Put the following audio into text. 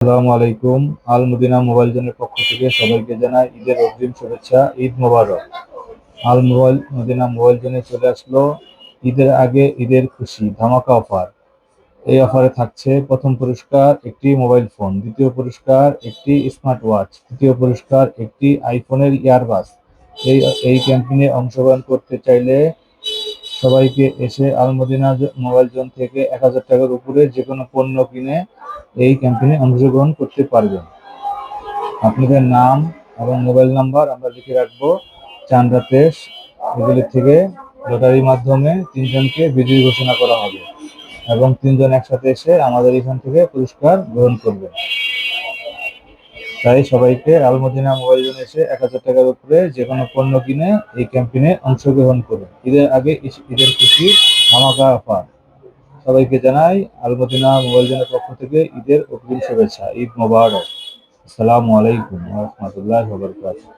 আসসালামু আলাইকুম। আল Medina mobile জোনের পক্ষ থেকে সবাইকে জানাই ঈদের অগ্রিম শুভেচ্ছা। ঈদ মোবারক। মদিনা মোবাইল জোনে চলে আসলো ঈদের আগে ঈদের খুশি ধামাকা অফার। এই অফারে থাকছে প্রথম পুরস্কার একটি মোবাইল ফোন, দ্বিতীয় পুরস্কার একটি স্মার্ট ওয়াচ, তৃতীয় পুরস্কার একটি আইফোনের ইয়ারবাস। এই এই ক্যাম্পেইনে অংশগ্রহণ করতে চাইলে সবাইকে এসে আল মদিনা মোবাইল জোন থেকে ১,০০০ টাকার উপরে যে কোনো পণ্য কিনে এই ক্যাম্পেইনে অংশগ্রহণ করতে পারবেন। আপনাদের নাম এবং মোবাইল নাম্বার আমরা লিখে রাখবো। চাঁদা তেজ এগুলি থেকে লটারির মাধ্যমে ৩ জনকে বিজয়ী ঘোষণা করা হবে এবং ৩ জন একসাথে এসে আমাদের এখান থেকে পুরস্কার গ্রহণ করবেন। তাই সবাইকে আল মদিনা মোবাইল জোনে এসে ১,০০০ টাকার উপরে যে কোনো পণ্য কিনে এই ক্যাম্পেইনে অংশগ্রহণ করুন। ঈদের আগে ঈদের খুশি ধামাকা অফার। সবাইকে জানাই আল মদিনা মোবাইল জোনের পক্ষ থেকে ঈদের অগ্রিম শুভেচ্ছা। ঈদ মোবারক। আসসালামু আলাইকুম ওয়া রাহমাতুল্লাহি ওয়া বারাকাতুহু।